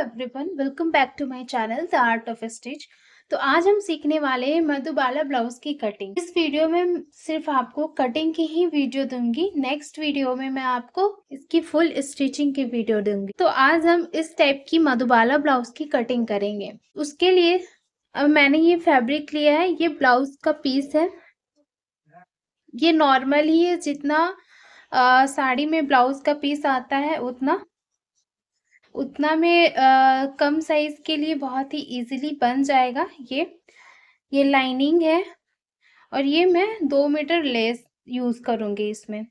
Everyone, welcome back to my channel the art of stitch. तो आज हम सीखने वाले हैं मधुबाला ब्लाउज की कटिंग। इस वीडियो में सिर्फ आपको कटिंग की ही वीडियो दूंगी। नेक्स्ट वीडियो में मैं आपको इसकी फुल स्टिचिंग की वीडियो दूंगी। तो आज हम इस टाइप की मधुबाला ब्लाउज की कटिंग करेंगे। उसके लिए अब मैंने ये फैब्रिक लिया है, ये ब्लाउज का पीस है। ये नॉर्मल ही है, जितना साड़ी में ब्लाउज का पीस आता है उतना में कम साइज के लिए बहुत ही इजीली बन जाएगा। ये लाइनिंग है और ये मैं 2 मीटर लेस यूज़ करूँगी इसमें।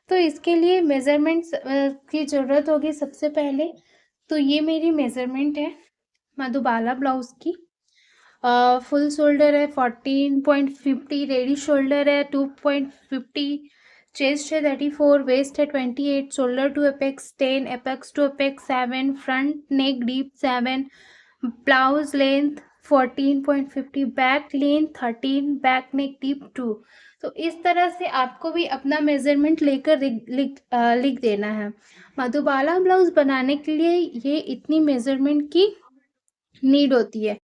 तो इसके लिए मेज़रमेंट्स की ज़रूरत होगी सबसे पहले। तो ये मेरी मेज़रमेंट है मधुबाला ब्लाउज़ की। फुल शोल्डर है 14.50, रेडी शोल्डर है 2.50, चेस्ट है 34, वेस्ट है 28, shoulder to apex 10, apex to apex 7, front neck deep 7, blouse length 14.50, back length 13, back neck deep 2। तो इस तरह से आपको भी अपना मेजरमेंट लेकर लिख देना है। मधुबाला ब्लाउज बनाने के लिए ये इतनी मेजरमेंट की नीड होती है।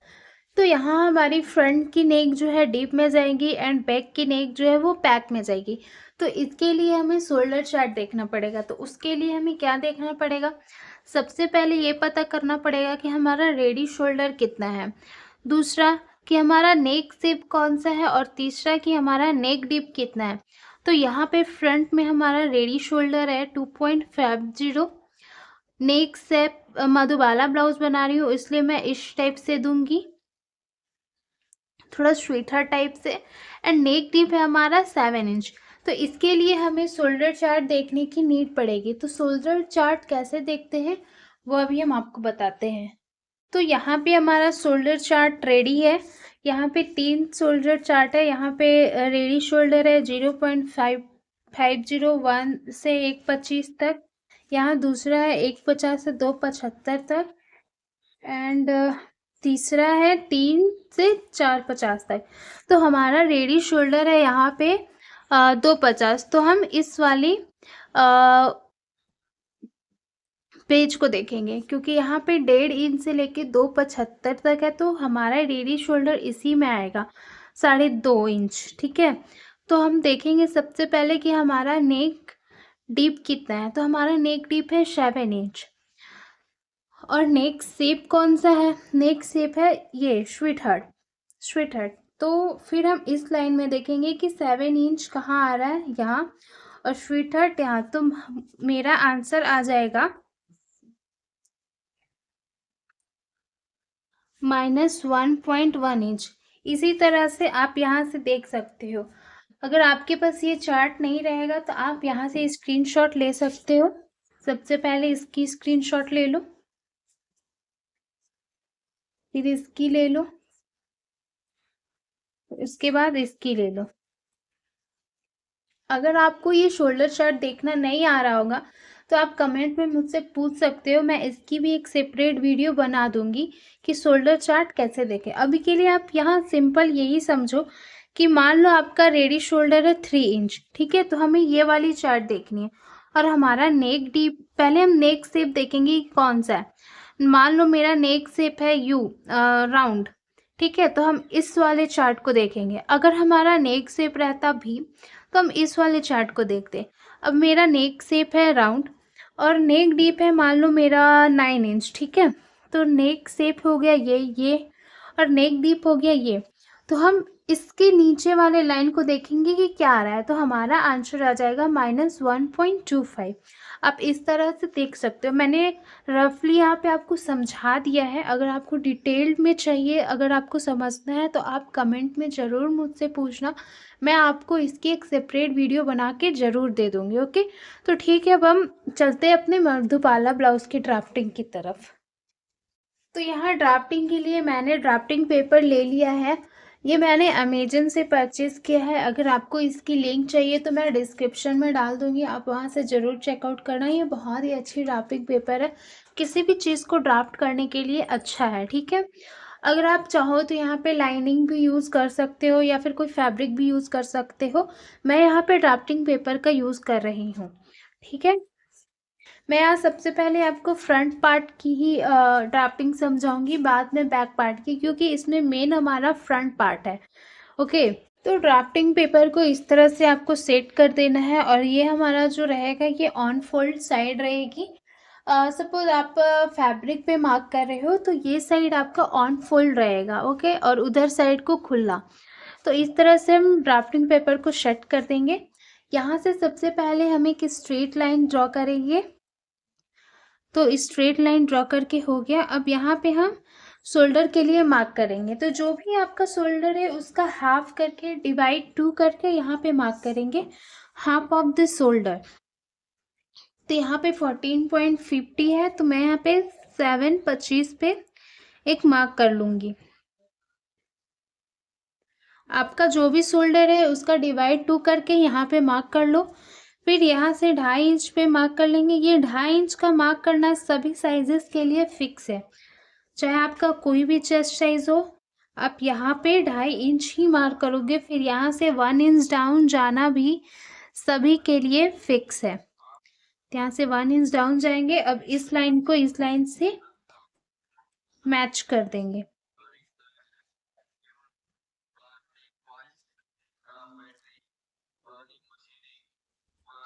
तो यहाँ हमारी फ्रंट की नेक जो है डीप में जाएगी एंड बैक की नेक जो है वो बैक में जाएगी। तो इसके लिए हमें शोल्डर चार्ट देखना पड़ेगा। तो उसके लिए हमें क्या देखना पड़ेगा, सबसे पहले ये पता करना पड़ेगा कि हमारा रेडी शोल्डर कितना है, दूसरा कि हमारा नेक शेप कौन सा है, और तीसरा कि हमारा नेक डीप कितना है। तो यहाँ पे फ्रंट में हमारा रेडी शोल्डर है 2.50। नेक शेप मधुबाला ब्लाउज बना रही हूँ इसलिए मैं इस टाइप से दूंगी, थोड़ा स्वेटर टाइप से। एंड नेक डीप है हमारा 7 इंच। तो इसके लिए हमें शोल्डर चार्ट देखने की नीड पड़ेगी। तो शोल्डर चार्ट कैसे देखते हैं वो अभी हम आपको बताते हैं। तो यहाँ पे हमारा शोल्डर चार्ट रेडी है। यहाँ पे 3 शोल्डर चार्ट है। यहाँ पे रेडी शोल्डर है 0.501 से 1.25 तक। यहाँ दूसरा है 1.50 से 2.75 तक। एंड तीसरा है 3 से 4.50 तक। तो हमारा रेडी शोल्डर है यहाँ पे 2.50। तो हम इस वाली पेज को देखेंगे क्योंकि यहाँ पे 1.5 इंच से लेके 2.75 तक है। तो हमारा रेडी शोल्डर इसी में आएगा 2.5 इंच। ठीक है, तो हम देखेंगे सबसे पहले कि हमारा नेक डीप कितना है। तो हमारा नेक डीप है 7 इंच। और नेक शेप कौन सा है, नेक शेप है ये स्वीट हार्ट। तो फिर हम इस लाइन में देखेंगे कि 7 इंच कहाँ आ रहा है, यहाँ, और स्वीट हार्ट यहाँ। तो मेरा आंसर आ जाएगा -1.1 इंच। इसी तरह से आप यहाँ से देख सकते हो। अगर आपके पास ये चार्ट नहीं रहेगा तो आप यहाँ से स्क्रीनशॉट ले सकते हो। सबसे पहले इसकी स्क्रीनशॉट ले लो, फिर इसकी ले लो, इसके बाद इसकी ले लो। अगर आपको ये शोल्डर चार्ट देखना नहीं आ रहा होगा तो आप कमेंट में मुझसे पूछ सकते हो। मैं इसकी भी एक सेपरेट वीडियो बना दूंगी कि शोल्डर चार्ट कैसे देखें। अभी के लिए आप यहाँ सिंपल यही समझो कि मान लो आपका रेडी शोल्डर है 3 इंच। ठीक है, तो हमें ये वाली चार्ट देखनी है। और हमारा नेक डीप, पहले हम नेक शेप देखेंगे कि कौन सा है। मान लो मेरा नेक शेप है यू राउंड। ठीक है, तो हम इस वाले चार्ट को देखेंगे। अगर हमारा नेक शेप रहता भी तो हम इस वाले चार्ट को देखते। अब मेरा नेक शेप है राउंड और नेक डीप है मान लो मेरा 9 इंच। ठीक है, तो नेक शेप हो गया ये और नेक डीप हो गया ये। तो हम इसके नीचे वाले लाइन को देखेंगे कि क्या आ रहा है। तो हमारा आंसर आ जाएगा -1.25। आप इस तरह से देख सकते हो। मैंने रफली यहाँ पे आपको समझा दिया है। अगर आपको डिटेल्ड में चाहिए, अगर आपको समझना है तो आप कमेंट में ज़रूर मुझसे पूछना। मैं आपको इसकी एक सेपरेट वीडियो बना के ज़रूर दे दूँगी। ओके, तो ठीक है, अब हम चलते हैं अपने मधुबाला ब्लाउज़ की ड्राफ्टिंग की तरफ। तो यहाँ ड्राफ्टिंग के लिए मैंने ड्राफ्टिंग पेपर ले लिया है। ये मैंने अमेजन से परचेज़ किया है। अगर आपको इसकी लिंक चाहिए तो मैं डिस्क्रिप्शन में डाल दूँगी, आप वहाँ से ज़रूर चेकआउट करना। ये बहुत ही अच्छी ड्राफ्टिंग पेपर है, किसी भी चीज़ को ड्राफ्ट करने के लिए अच्छा है। ठीक है, अगर आप चाहो तो यहाँ पे लाइनिंग भी यूज़ कर सकते हो या फिर कोई फैब्रिक भी यूज़ कर सकते हो। मैं यहाँ पे ड्राफ्टिंग पेपर का यूज़ कर रही हूँ। ठीक है, मैं यहाँ सबसे पहले आपको फ्रंट पार्ट की ही ड्राफ्टिंग समझाऊंगी, बाद में बैक पार्ट की, क्योंकि इसमें मेन हमारा फ्रंट पार्ट है। ओके, तो ड्राफ्टिंग पेपर को इस तरह से आपको सेट कर देना है, और ये हमारा जो रहेगा ये ऑन फोल्ड साइड रहेगी। सपोज आप फैब्रिक पे मार्क कर रहे हो तो ये साइड आपका ऑन फोल्ड रहेगा, ओके, और उधर साइड को खुला। तो इस तरह से हम ड्राफ्टिंग पेपर को सेट कर देंगे। यहाँ से सबसे पहले हम एक स्ट्रेट लाइन ड्रॉ करेंगे। तो स्ट्रेट लाइन ड्रॉ करके हो गया। अब यहाँ पे हम शोल्डर के लिए मार्क करेंगे। तो जो भी आपका शोल्डर है उसका हाफ करके डिवाइड 2 करके यहाँ पे मार्क करेंगे, हाफ ऑफ द शोल्डर। तो यहाँ पे 14.50 है, तो मैं यहाँ पे 7.25 पे एक मार्क कर लूँगी। आपका जो भी शोल्डर है उसका डिवाइड 2 करके यहाँ पे मार्क कर लो। फिर यहाँ से 2.5 इंच पे मार्क कर लेंगे। ये 2.5 इंच का मार्क करना सभी साइजेस के लिए फिक्स है, चाहे आपका कोई भी चेस्ट साइज हो, आप यहाँ पे 2.5 इंच ही मार्क करोगे। फिर यहाँ से 1 इंच डाउन जाना भी सभी के लिए फिक्स है। यहाँ से 1 इंच डाउन जाएंगे। अब इस लाइन को इस लाइन से मैच कर देंगे।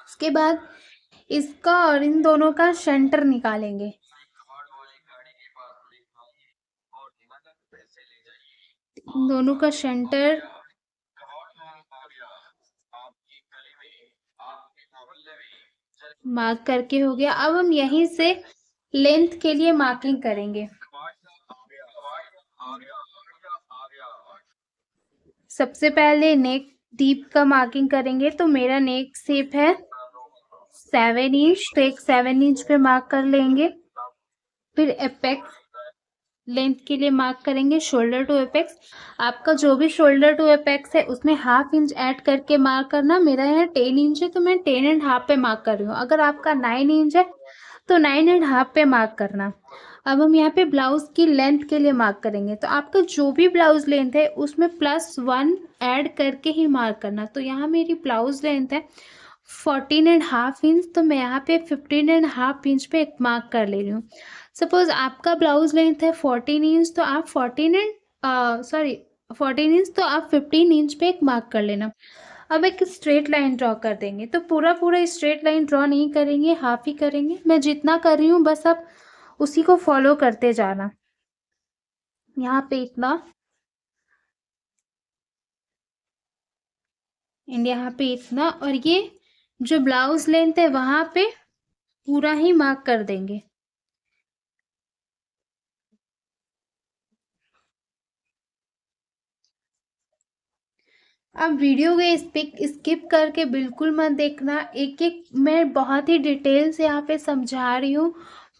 उसके बाद इसका और इन दोनों का सेंटर निकालेंगे। इन दोनों का सेंटर मार्क करके हो गया। अब हम यहीं से लेंथ के लिए मार्किंग करेंगे। सबसे पहले नेक डीप का मार्किंग करेंगे। तो मेरा नेक शेप है 7 इंच, तो एक 7 इंच पे मार्क कर लेंगे। फिर एपेक्स लेंथ के लिए मार्क करेंगे, शोल्डर टू एपेक्स। आपका जो भी शोल्डर टू एपेक्स है उसमें हाफ इंच ऐड करके मार्क करना। मेरा यहाँ 10 इंच है तो मैं 10.5 पे मार्क कर रही हूँ। अगर आपका 9 इंच है तो 9.5 पे मार्क करना। अब हम यहाँ पे ब्लाउज की लेंथ के लिए मार्क करेंगे। तो आपका जो भी ब्लाउज लेंथ है उसमें +1 ऐड करके ही मार्क करना। तो यहाँ मेरी ब्लाउज लेंथ है 14.5 इंच, तो मैं यहाँ पे 15.5 इंच पे एक मार्क कर ले रही हूँ। सपोज आपका ब्लाउज लेंथ है 14 इंच, तो आप 14 इंच तो आप 15 इंच पे एक मार्क कर लेना। अब एक स्ट्रेट लाइन ड्रॉ कर देंगे। तो पूरा पूरा स्ट्रेट लाइन ड्रॉ नहीं करेंगे, हाफ ही करेंगे। मैं जितना कर रही हूँ बस आप उसी को फॉलो करते जाना। यहाँ पे इतना एंड यहाँ पे इतना, और ये जो ब्लाउज लेंथ है वहां पे पूरा ही मार्क कर देंगे। अब वीडियो के स्किप करके बिल्कुल मत देखना। एक एक मैं बहुत ही डिटेल से यहाँ पे समझा रही हूँ,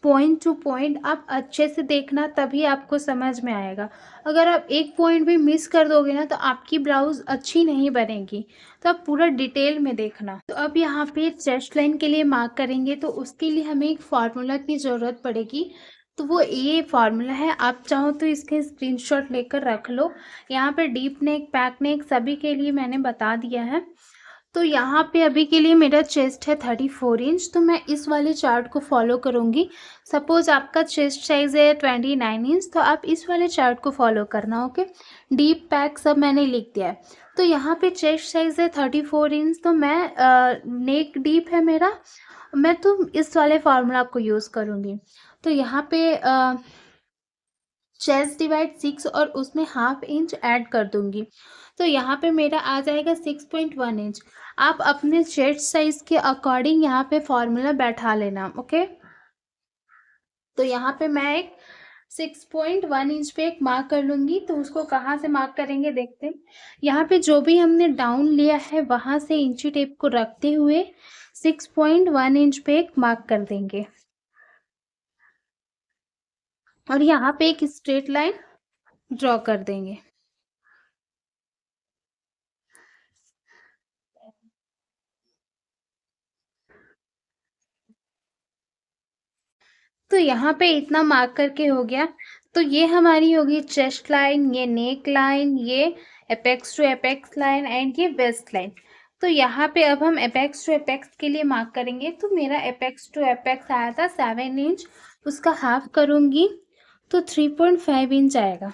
पॉइंट टू पॉइंट। आप अच्छे से देखना तभी आपको समझ में आएगा। अगर आप एक पॉइंट भी मिस कर दोगे ना तो आपकी ब्लाउज अच्छी नहीं बनेगी। तो आप पूरा डिटेल में देखना। तो अब यहाँ पे चेस्ट लाइन के लिए मार्क करेंगे, तो उसके लिए हमें एक फार्मूला की ज़रूरत पड़ेगी। तो वो ये फार्मूला है, आप चाहो तो इसके स्क्रीनशॉट लेकर रख लो। यहाँ पे डीप नेक, बैक नेक सभी के लिए मैंने बता दिया है। तो यहाँ पे अभी के लिए मेरा चेस्ट है 34 इंच, तो मैं इस वाले चार्ट को फॉलो करूँगी। सपोज आपका चेस्ट साइज है 29 इंच, तो आप इस वाले चार्ट को फॉलो करना। ओके, डीप पैक सब मैंने लिख दिया है। तो यहाँ पे चेस्ट साइज है 34 इंच, तो मैं नेक डीप है मेरा, मैं तो इस वाले फार्मूला को यूज़ करूँगी। तो यहाँ पे चेस्ट डिवाइड 6 और उसमें हाफ इंच ऐड कर दूंगी। तो यहाँ पे मेरा आ जाएगा 6.1 इंच। आप अपने चेस्ट साइज के अकॉर्डिंग यहाँ पे फॉर्मूला बैठा लेना। ओके, तो यहाँ पे मैं एक 6.1 इंच पे एक मार्क कर लूँगी। तो उसको कहाँ से मार्क करेंगे देखते हैं। यहाँ पे जो भी हमने डाउन लिया है वहाँ से इंची टेप को रखते हुए 6.1 इंच पे एक मार्क कर देंगे, और यहाँ पे एक स्ट्रेट लाइन ड्रॉ कर देंगे। तो यहाँ पे इतना मार्क करके हो गया। तो ये हमारी होगी चेस्ट लाइन, ये नेक लाइन, ये apex to apex line and ये वेस्ट लाइन। तो यहाँ पे अब हम एपेक्स टू एपेक्स के लिए मार्क करेंगे। तो मेरा एपेक्स टू एपेक्स आया था 7 इंच, उसका हाफ करूँगी तो 3.5 इंच आएगा।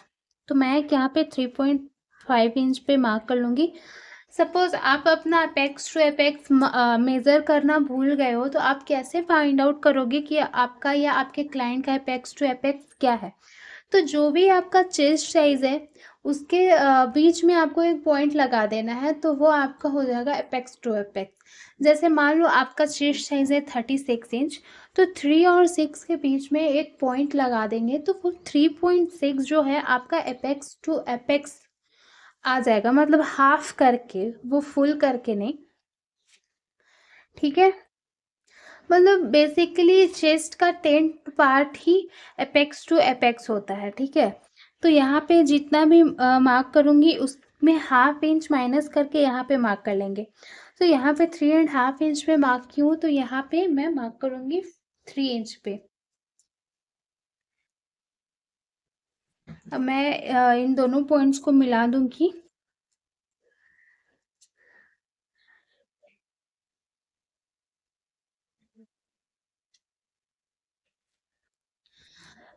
तो मैं यहाँ पे 3.5 इंच पे मार्क कर लूँगी। सपोज आप अपना एपेक्स टू एपेक्स मेज़र करना भूल गए हो, तो आप कैसे फाइंड आउट करोगे कि आपका या आपके क्लाइंट का एपेक्स टू एपेक्स क्या है? तो जो भी आपका चेस्ट साइज़ है, उसके बीच में आपको एक पॉइंट लगा देना है, तो वो आपका हो जाएगा एपेक्स टू एपेक्स। जैसे मान लो आपका चेस्ट साइज़ है 36 इंच, तो 3 और 6 के बीच में एक पॉइंट लगा देंगे, तो वो 3.6 जो है आपका एपेक्स टू एपेक्स आ जाएगा, मतलब हाफ करके, वो फुल करके नहीं। ठीक है, मतलब बेसिकली चेस्ट का 10 पार्ट ही एपेक्स टू एपेक्स होता है। ठीक है, तो यहाँ पे जितना भी मार्क करूँगी उसमें हाफ इंच माइनस करके यहाँ पे मार्क कर लेंगे। तो यहाँ पे 3.5 इंच पे मार्क की हूँ, तो यहाँ पे मैं मार्क करूँगी 3 इंच पे। अब मैं इन दोनों पॉइंट्स को मिला दूंगी।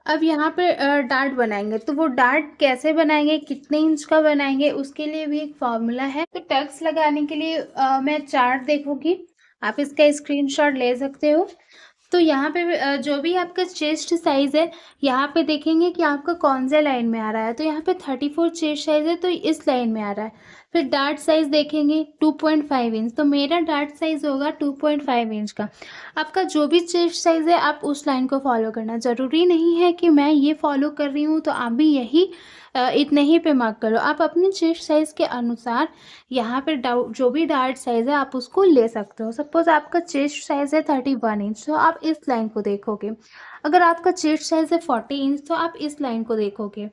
अब यहाँ पे डार्ट बनाएंगे, तो वो डार्ट कैसे बनाएंगे, कितने इंच का बनाएंगे, उसके लिए भी एक फॉर्मूला है। तो टक्स लगाने के लिए मैं चार्ट देखूंगी, आप इसका स्क्रीनशॉट ले सकते हो। तो यहाँ पे जो भी आपका चेस्ट साइज है, यहाँ पे देखेंगे कि आपका कौन से लाइन में आ रहा है। तो यहाँ पे 34 चेस्ट साइज है, तो इस लाइन में आ रहा है। फिर डार्ट साइज देखेंगे 2.5 इंच, तो मेरा डार्ट साइज होगा 2.5 इंच का। आपका जो भी चेस्ट साइज है, आप उस लाइन को फॉलो करना। ज़रूरी नहीं है कि मैं ये फॉलो कर रही हूँ तो आप भी यही इतने ही पे मार्क करो। आप अपने चेस्ट साइज के अनुसार यहाँ पे जो भी डार्ट साइज है आप उसको ले सकते हो। सपोज आपका चेस्ट साइज है 31 इंच, तो आप इस लाइन को देखोगे। अगर आपका चेस्ट साइज है 40 इंच, तो आप इस लाइन को देखोगे।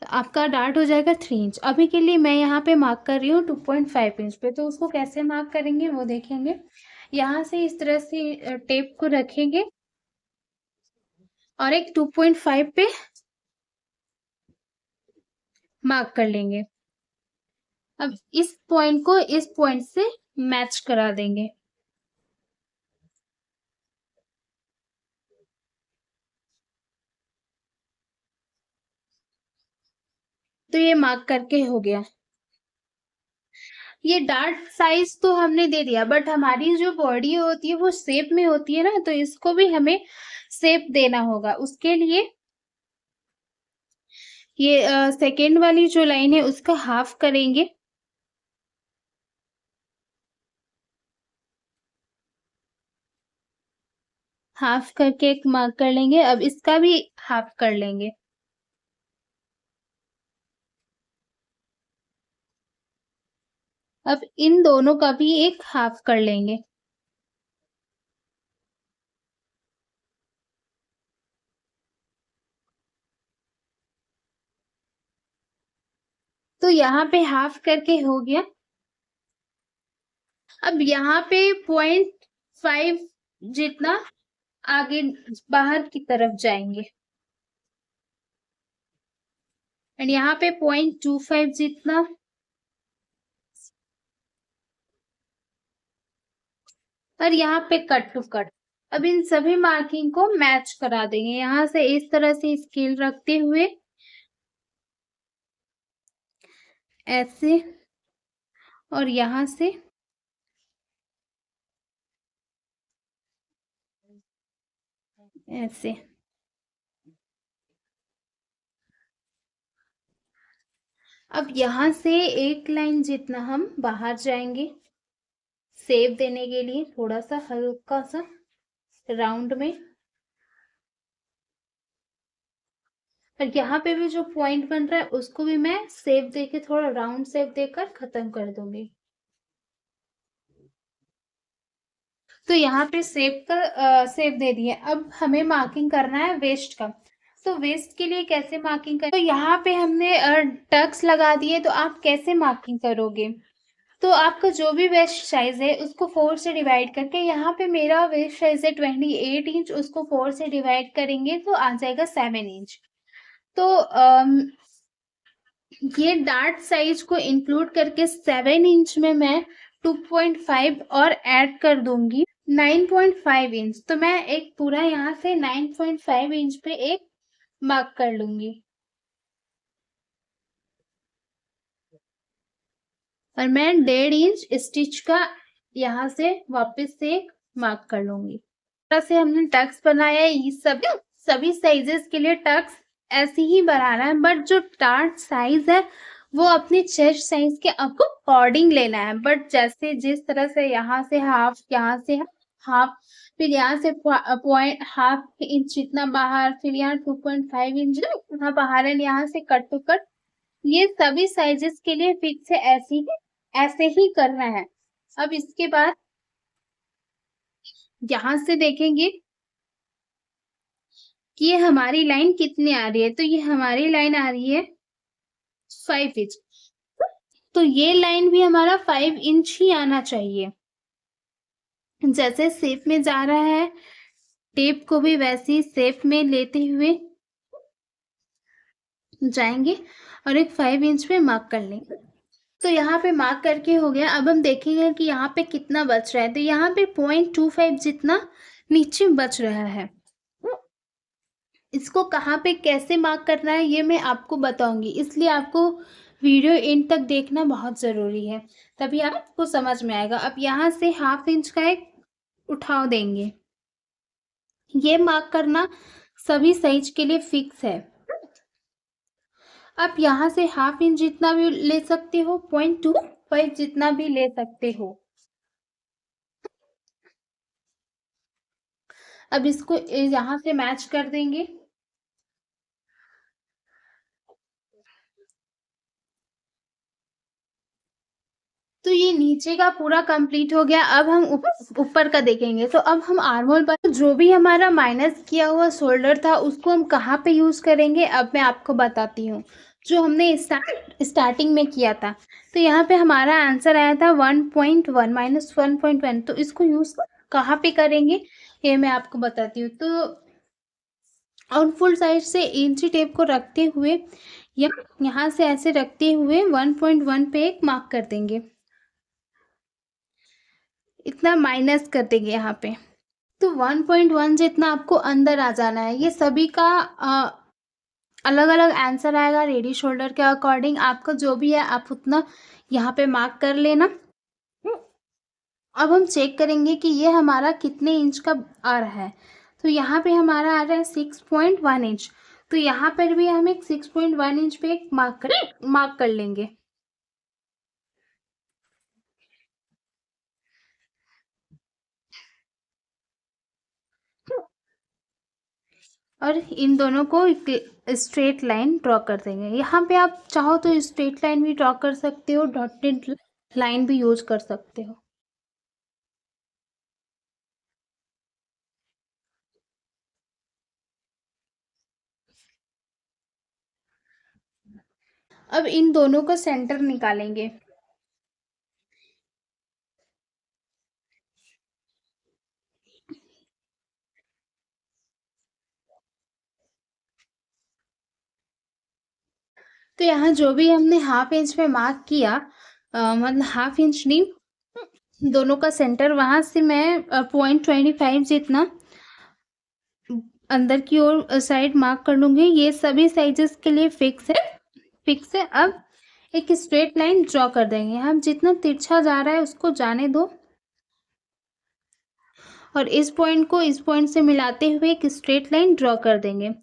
आपका डार्ट हो जाएगा 3 इंच। अभी के लिए मैं यहाँ पे मार्क कर रही हूँ 2.5 इंच पे। तो उसको कैसे मार्क करेंगे वो देखेंगे। यहाँ से इस तरह से टेप को रखेंगे और एक 2.5 पे मार्क कर लेंगे। अब इस पॉइंट को इस पॉइंट से मैच करा देंगे। तो ये मार्क करके हो गया। ये डार्ट साइज तो हमने दे दिया, बट हमारी जो बॉडी होती है वो शेप में होती है ना, तो इसको भी हमें शेप देना होगा। उसके लिए ये सेकेंड वाली जो लाइन है उसका हाफ करेंगे। हाफ करके एक मार्क कर लेंगे। अब इसका भी हाफ कर लेंगे। अब इन दोनों का भी एक हाफ कर लेंगे। तो यहाँ पे हाफ करके हो गया। अब यहाँ पे 0.5 जितना आगे बाहर की तरफ जाएंगे, एंड यहाँ पे 0.25 जितना, और यहाँ पे कट टू कट। अब इन सभी मार्किंग को मैच करा देंगे, यहाँ से इस तरह से स्केल रखते हुए ऐसे, और यहाँ से ऐसे। अब यहाँ से एक लाइन जितना हम बाहर जाएंगे, शेप देने के लिए थोड़ा सा हल्का सा राउंड में। और यहाँ पे भी जो पॉइंट बन रहा है उसको भी मैं शेप देके, थोड़ा राउंड शेप देकर खत्म कर दूंगी। तो यहाँ पे शेप का शेप दे दिए। अब हमें मार्किंग करना है वेस्ट का। तो वेस्ट के लिए कैसे मार्किंग कर, तो यहाँ पे हमने टक्स लगा दिए, तो आप कैसे मार्किंग करोगे? तो आपका जो भी वेस्ट साइज है उसको 4 से डिवाइड करके, यहाँ पे मेरा वेस्ट साइज है 28 इंच, उसको 4 से डिवाइड करेंगे तो आ जाएगा 7 इंच। तो ये डार्ट साइज को इंक्लूड करके 7 इंच में मैं 2.5 और ऐड कर दूंगी 9.5 इंच। तो मैं एक पूरा यहाँ से 9.5 इंच पे एक मार्क कर लूंगी और मैं 1.5 इंच स्टिच का यहाँ से वापस से एक मार्क कर लूंगी। तरह से हमने टक्स बनाया है, ये सभी साइजेस के लिए टक्स ऐसे ही बनाना है, बट जो टार्ट साइज है वो अपनी चेस्ट साइज के आपको अकॉर्डिंग लेना है। बट जैसे जिस तरह से यहाँ से हाफ, यहाँ से हाफ, फिर यहाँ से पॉइंट हाफ इंच जितना बाहर, फिर यहाँ 2.5 इंच यहाँ बाहर है, यहाँ से कट टू कट, ये सभी साइजेस के लिए फिक्स है, ऐसे ही करना है। अब इसके बाद यहाँ से देखेंगे कि ये हमारी लाइन कितनी आ रही है। तो ये हमारी लाइन आ रही है 5 इंच। तो ये लाइन भी हमारा 5 इंच ही आना चाहिए। जैसे शेप में जा रहा है, टेप को भी वैसी शेप में लेते हुए जाएंगे और एक 5 इंच पे मार्क कर लेंगे। तो यहाँ पे मार्क करके हो गया। अब हम देखेंगे कि यहाँ पे कितना बच रहा है। तो यहाँ पे 0.25 जितना नीचे बच रहा है। इसको कहाँ पे कैसे मार्क करना है ये मैं आपको बताऊंगी, इसलिए आपको वीडियो एंड तक देखना बहुत ज़रूरी है, तभी आपको समझ में आएगा। अब यहाँ से हाफ इंच का एक उठाव देंगे। ये मार्क करना सभी साइज के लिए फिक्स है। आप यहाँ से हाफ इंच जितना भी ले सकते हो, 0.25 जितना भी ले सकते हो। अब इसको यहाँ से मैच कर देंगे। तो ये नीचे का पूरा कंप्लीट हो गया। अब हम ऊपर का देखेंगे। तो अब हम आर्मोल पर जो भी हमारा माइनस किया हुआ शोल्डर था उसको हम कहाँ पे यूज करेंगे अब मैं आपको बताती हूँ। जो हमने स्टार्टिंग में किया था, तो यहाँ पे हमारा आंसर आया था 1.1 -1.1। तो इसको यूज कहाँ पे करेंगे ये मैं आपको बताती हूँ। तो और फुल साइड से इंची टेप को रखते हुए यहाँ से ऐसे रखते हुए 1.1 पे एक मार्क कर देंगे। इतना माइनस कर देंगे यहाँ पे। तो 1.1 जितना आपको अंदर आ जाना है। ये सभी का अलग अलग आंसर आएगा रेडी शोल्डर के अकॉर्डिंग। आपका जो भी है आप उतना यहाँ पे मार्क कर लेना। अब हम चेक करेंगे कि ये हमारा कितने इंच का आ रहा है। तो यहाँ पे हमारा आ रहा है 6.1 इंच। तो यहाँ पर भी हम एक 6.1 इंच पे एक मार्क कर लेंगे। और इन दोनों को स्ट्रेट लाइन ड्रॉ कर देंगे। यहाँ पे आप चाहो तो स्ट्रेट लाइन भी ड्रॉ कर सकते हो, डॉटेड लाइन भी यूज कर सकते हो। अब इन दोनों का सेंटर निकालेंगे। तो यहाँ जो भी हमने हाफ इंच पे मार्क किया, मतलब हाफ इंच नहीं, दोनों का सेंटर, वहां से मैं 0.25 जितना अंदर की ओर साइड मार्क कर लूंगी। ये सभी साइजेस के लिए फिक्स है। अब एक स्ट्रेट लाइन ड्रॉ कर देंगे। हम जितना तिरछा जा रहा है उसको जाने दो और इस पॉइंट को इस पॉइंट से मिलाते हुए एक स्ट्रेट लाइन ड्रॉ कर देंगे।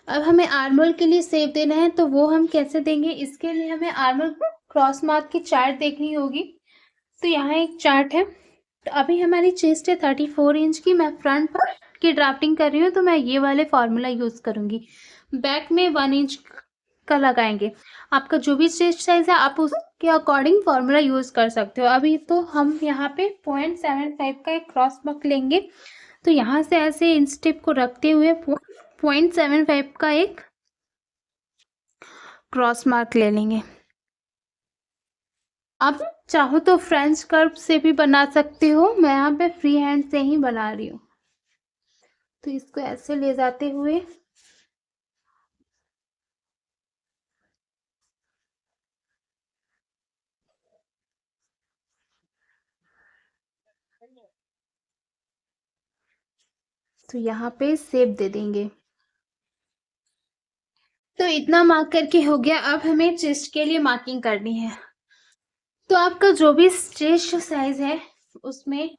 अब हमें आर्मोल के लिए शेप देना है, तो वो हम कैसे देंगे, इसके लिए हमें आर्मोल क्रॉस मार्क की चार्ट देखनी होगी। तो यहाँ एक चार्ट है। तो अभी हमारी चेस्ट है 34 इंच की। मैं फ्रंट पार्ट की ड्राफ्टिंग कर रही हूँ, तो मैं ये वाले फॉर्मूला यूज करूंगी। बैक में 1 इंच का लगाएंगे। आपका जो भी चेस्ट साइज है आप उसके अकॉर्डिंग फॉर्मूला यूज कर सकते हो। अभी तो हम यहाँ पे 0.75 का एक क्रॉस मार्क लेंगे। तो यहाँ से ऐसे इंच टेप को रखते हुए 0.75 का एक क्रॉस मार्क ले लेंगे। आप चाहो तो फ्रेंच कर्व से भी बना सकते हो, मैं यहाँ पे फ्री हैंड से ही बना रही हूँ। तो इसको ऐसे ले जाते हुए तो यहाँ पे शेप दे देंगे। तो इतना मार्क करके हो गया। अब हमें चेस्ट के लिए मार्किंग करनी है। तो आपका जो भी चेस्ट साइज है उसमें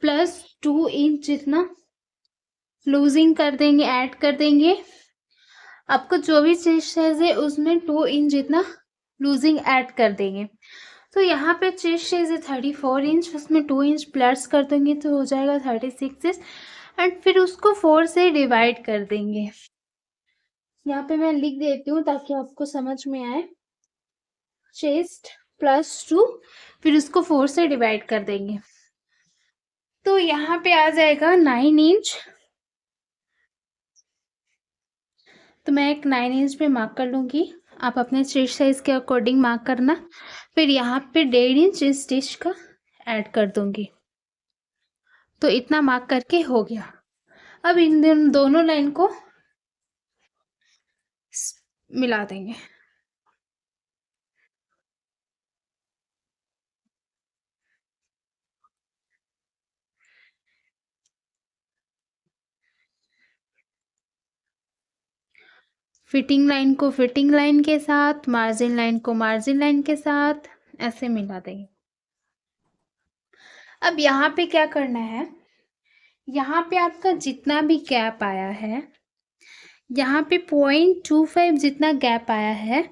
+2 इंच जितना लूजिंग कर देंगे, ऐड कर देंगे। आपको जो भी चेस्ट साइज है उसमें 2 इंच जितना लूजिंग ऐड कर देंगे। तो यहाँ पे चेस्ट साइज है 34 इंच, उसमें 2 इंच प्लस कर देंगे तो हो जाएगा 36 इंच। एंड फिर उसको 4 से डिवाइड कर देंगे। यहाँ पे मैं लिख देती हूँ ताकि आपको समझ में आए। चेस्ट +2, फिर उसको 4 से डिवाइड कर देंगे। तो यहाँ पे आ जाएगा 9 इंच। तो मैं एक 9 इंच पे मार्क कर लूँगी। आप अपने चेस्ट साइज के अकॉर्डिंग मार्क करना। फिर यहाँ पे 1.5 इंच स्टिच का ऐड कर दूँगी। तो इतना मार्क करके हो गया। अब इन दोनों लाइन को मिला देंगे। फिटिंग लाइन को फिटिंग लाइन के साथ, मार्जिन लाइन को मार्जिन लाइन के साथ ऐसे मिला देंगे। अब यहाँ पे क्या करना है, यहाँ पे आपका जितना भी गैप आया है, यहाँ पे 0.25 जितना गैप आया है,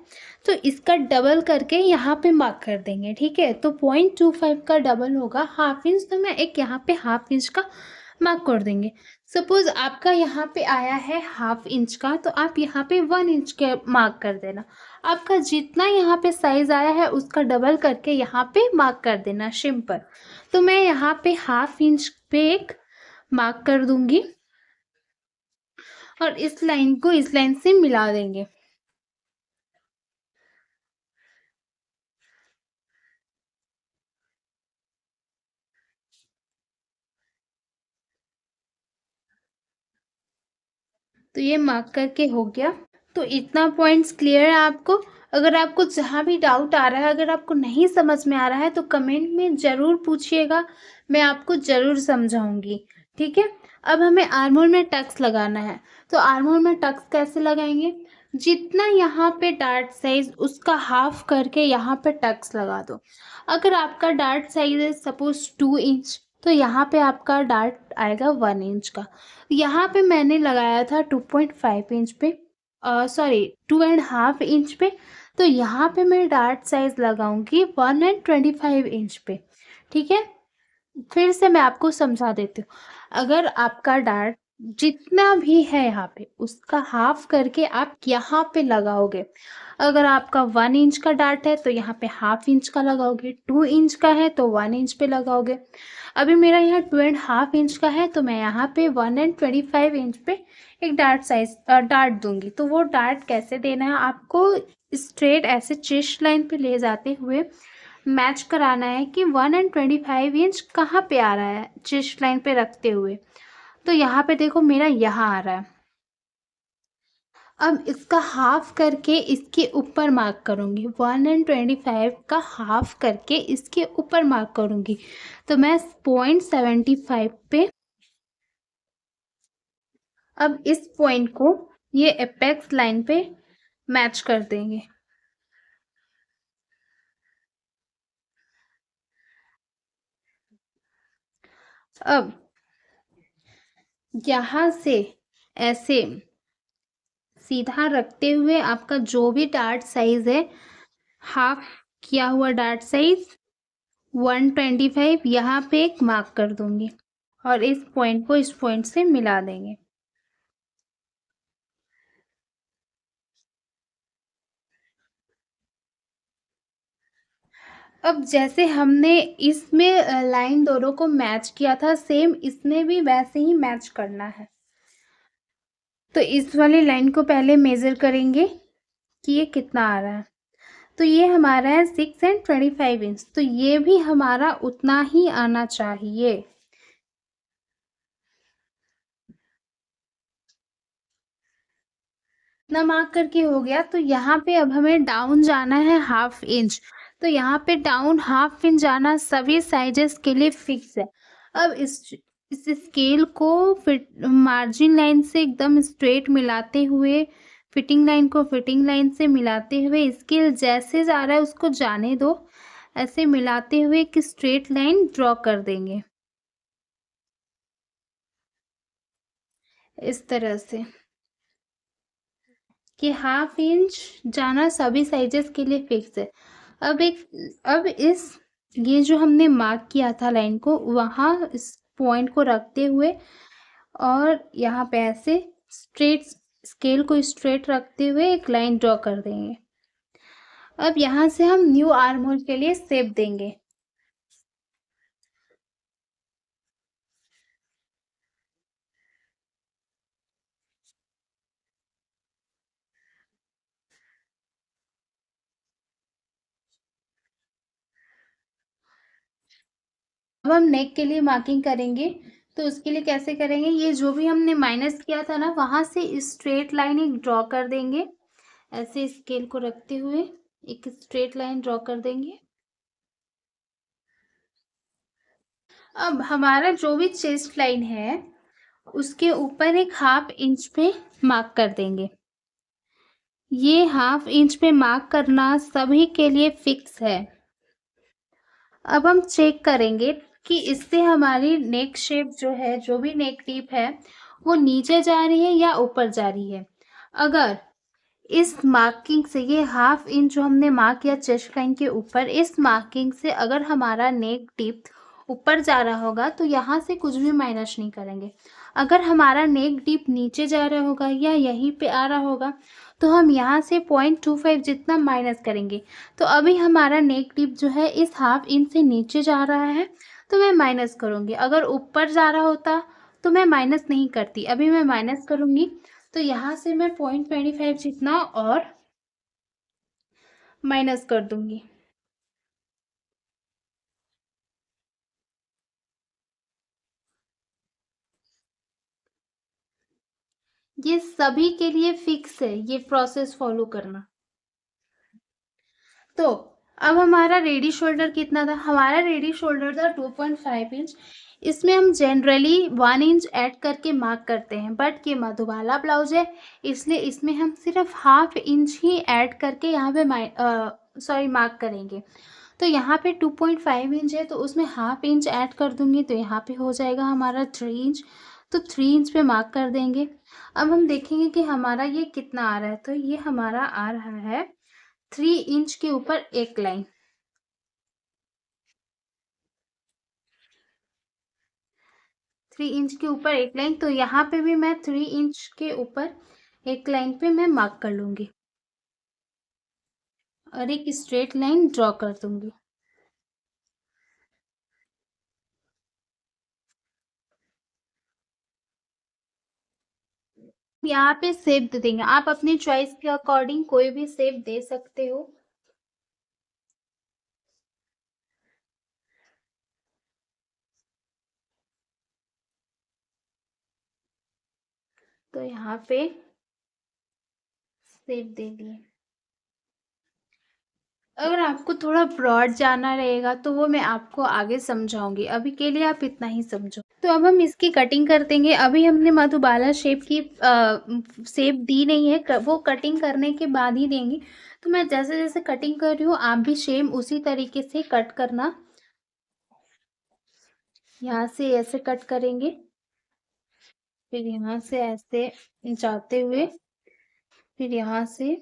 तो इसका डबल करके यहाँ पे मार्क कर देंगे। ठीक है, तो 0.25 का डबल होगा 1/2 इंच। तो मैं एक यहाँ पे 1/2 इंच का मार्क कर देंगे। सपोज आपका यहाँ पे आया है 1/2 इंच का, तो आप यहाँ पे 1 इंच के मार्क कर देना। आपका जितना यहाँ पे साइज आया है उसका डबल करके यहाँ पे मार्क कर देना, सिंपल। तो मैं यहाँ पे 1/2 इंच पे एक मार्क कर दूंगी और इस लाइन को इस लाइन से मिला देंगे। तो ये मार्क करके हो गया। तो इतना पॉइंट्स क्लियर है आपको? अगर आपको जहाँ भी डाउट आ रहा है, अगर आपको नहीं समझ में आ रहा है तो कमेंट में ज़रूर पूछिएगा, मैं आपको ज़रूर समझाऊंगी। ठीक है, अब हमें आर्मोल में टक्स लगाना है। तो आर्मोल में टक्स कैसे लगाएंगे, जितना यहाँ पे डार्ट साइज उसका हाफ करके यहाँ पे टक्स लगा दो। अगर आपका डार्ट साइज है सपोज 2 इंच, तो यहाँ पे आपका डार्ट आएगा 1 इंच का। यहाँ पे मैंने लगाया था 2.5 इंच पे, सॉरी 2.5 इंच पे। तो यहाँ पे मैं डार्ट साइज लगाऊंगी 1.25 इंच पे। ठीक है, फिर से मैं आपको समझा देती हूँ। अगर आपका डार्ट जितना भी है यहाँ पे उसका हाफ करके आप यहाँ पे लगाओगे। अगर आपका 1 इंच का डार्ट है तो यहाँ पे 1/2 इंच का लगाओगे, 2 इंच का है तो 1 इंच पे लगाओगे। अभी मेरा यहाँ 2.5 इंच का है तो मैं यहाँ पे 1.25 इंच पे एक डार्ट दूंगी। तो वो डार्ट कैसे देना है आपको, स्ट्रेट ऐसे चेस्ट लाइन पे ले जाते हुए मैच कराना है कि 1.25 इंच कहाँ पे आ रहा है चेस्ट लाइन पे रखते हुए। तो यहाँ पे देखो मेरा यहाँ आ रहा है। अब इसका हाफ करके इसके ऊपर मार्क करूँगी, 1.25 का हाफ करके इसके ऊपर मार्क करूँगी। तो मैं 0.75 पे, अब इस पॉइंट को ये एपेक्स लाइन पे मैच कर देंगे। अब यहाँ से ऐसे सीधा रखते हुए आपका जो भी डार्ट साइज है, हाफ किया हुआ डार्ट साइज 125 यहाँ पे एक मार्क कर दूंगी और इस पॉइंट को इस पॉइंट से मिला देंगे। अब जैसे हमने इसमें लाइन दोनों को मैच किया था, सेम इसमें भी वैसे ही मैच करना है। तो इस वाली लाइन को पहले मेज़र करेंगे कि ये कितना आ रहा है। तो ये हमारा है 6.25 इंच, तो ये भी हमारा उतना ही आना चाहिए। इतना मार्क करके हो गया। तो यहाँ पे अब हमें डाउन जाना है 1/2 इंच। तो यहाँ पे डाउन 1/2 इंच जाना सभी साइजेस के लिए फिक्स है। अब इस इस स्केल को फिट मार्जिन लाइन से एकदम स्ट्रेट मिलाते हुए, फिटिंग लाइन को फिटिंग लाइन से मिलाते हुए, स्केल जैसे जा रहा है उसको जाने दो, ऐसे मिलाते हुए एक स्ट्रेट लाइन ड्रॉ कर देंगे इस तरह से कि हाफ इंच जाना सभी साइजेस के लिए फिक्स है। अब इस ये जो हमने मार्क किया था लाइन को, वहाँ इस पॉइंट को रखते हुए और यहाँ पे ऐसे स्ट्रेट, स्केल को स्ट्रेट रखते हुए एक लाइन ड्रॉ कर देंगे। अब यहाँ से हम न्यू आर्म होल के लिए शेप देंगे। अब हम नेक के लिए मार्किंग करेंगे, तो उसके लिए कैसे करेंगे, ये जो भी हमने माइनस किया था ना, वहां से स्ट्रेट लाइन एक ड्रॉ कर देंगे, ऐसे स्केल को रखते हुए एक स्ट्रेट लाइन ड्रॉ कर देंगे। अब हमारा जो भी चेस्ट लाइन है उसके ऊपर एक हाफ इंच पे मार्क कर देंगे। ये हाफ इंच पे मार्क करना सभी के लिए फिक्स है। अब हम चेक करेंगे कि इससे हमारी नेक शेप जो है, जो भी नेक टीप है, वो नीचे जा रही है या ऊपर जा रही है। अगर इस मार्किंग से, ये हाफ इंच जो हमने मार्क किया चेस्ट लाइन के ऊपर, इस मार्किंग से अगर हमारा नेक टिप ऊपर जा रहा होगा तो यहाँ से कुछ भी माइनस नहीं करेंगे। अगर हमारा नेक टिप नीचे जा रहा होगा या यहीं पे आ रहा होगा तो हम यहाँ से 0.25 जितना माइनस करेंगे। तो अभी हमारा नेक टिप जो है इस हाफ इंच से नीचे जा रहा है तो मैं माइनस करूँगी। अगर ऊपर जा रहा होता तो मैं माइनस नहीं करती, अभी मैं माइनस करूँगी। तो यहाँ से मैं 0.25 जितना और माइनस कर दूंगी। ये सभी के लिए फिक्स है, ये प्रोसेस फॉलो करना। तो अब हमारा रेडी शोल्डर कितना था, हमारा रेडी शोल्डर था 2.5 इंच। इसमें हम जनरली 1 इंच ऐड करके मार्क करते हैं, बट ये मधुबाला ब्लाउज है इसलिए इसमें हम सिर्फ हाफ इंच ही ऐड करके यहाँ पे मार्क करेंगे। तो यहाँ पे 2.5 इंच है तो उसमें हाफ इंच ऐड कर दूंगी तो यहाँ पे हो जाएगा हमारा 3 इंच। तो 3 इंच पे मार्क कर देंगे। अब हम देखेंगे कि हमारा ये कितना आ रहा है, तो ये हमारा आ रहा है 3 इंच के ऊपर एक लाइन। 3 इंच के ऊपर एक लाइन, तो यहाँ पे भी मैं 3 इंच के ऊपर एक लाइन पे मैं मार्क कर लूंगी और एक स्ट्रेट लाइन ड्रॉ कर दूंगी। यहाँ पे शेप दे देंगे, आप अपनी चॉइस के अकॉर्डिंग कोई भी शेप दे सकते हो। तो यहाँ पे शेप दे दिए। अगर आपको थोड़ा ब्रॉड जाना रहेगा तो वो मैं आपको आगे समझाऊंगी, अभी के लिए आप इतना ही समझो। तो अब हम इसकी कटिंग कर देंगे। अभी हमने मधुबाला शेप की शेप दी नहीं है, वो कटिंग करने के बाद ही देंगे। तो मैं जैसे जैसे कटिंग कर रही हूँ आप भी सेम उसी तरीके से कट करना। यहाँ से ऐसे कट करेंगे, फिर यहाँ से ऐसे जाते हुए, फिर यहाँ से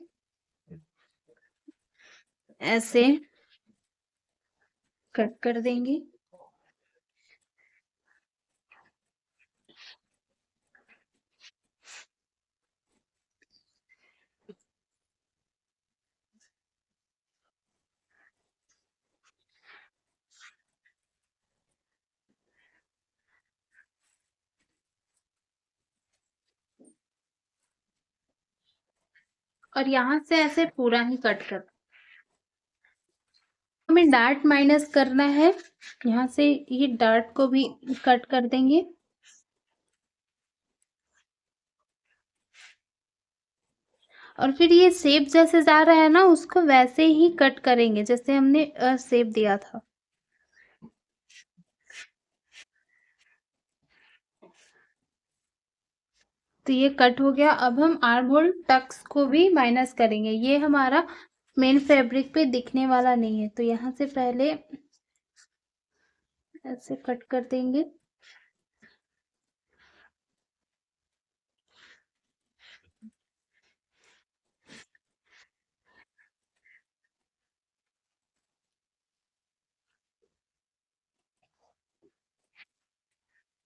ऐसे कट कर देंगे। और यहाँ से ऐसे पूरा ही कट कर, हमें डार्ट माइनस करना है, यहाँ से ये डार्ट को भी कट कर देंगे। और फिर ये शेप जैसे जा रहा है ना उसको वैसे ही कट करेंगे जैसे हमने शेप दिया था। तो ये कट हो गया। अब हम आर्म होल टक्स को भी माइनस करेंगे। ये हमारा मेन फैब्रिक पे दिखने वाला नहीं है, तो यहाँ से पहले ऐसे कट कर देंगे।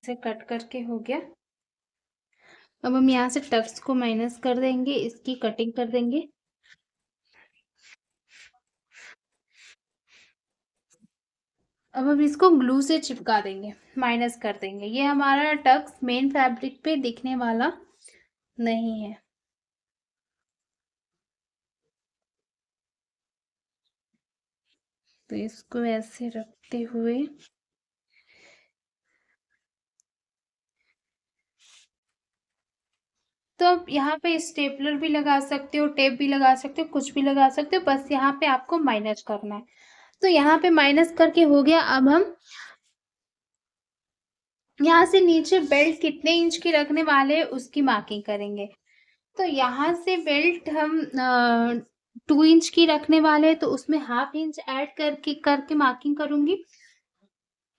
ऐसे कट करके हो गया। अब हम यहाँ से टक्स को माइनस कर देंगे, इसकी कटिंग कर देंगे। अब हम इसको ग्लू से चिपका देंगे, माइनस कर देंगे। ये हमारा टक्स मेन फैब्रिक पे दिखने वाला नहीं है। तो इसको ऐसे रखते हुए तो आप यहाँ पे स्टेपलर भी लगा सकते हो, टेप भी लगा सकते हो, कुछ भी लगा सकते हो, बस यहाँ पे आपको माइनस करना है। तो यहाँ पे माइनस करके हो गया। अब हम यहाँ से नीचे बेल्ट कितने इंच की रखने वाले हैं उसकी मार्किंग करेंगे। तो यहाँ से बेल्ट हम 2 इंच की रखने वाले हैं, तो उसमें हाफ इंच ऐड करके करके मार्किंग करूंगी।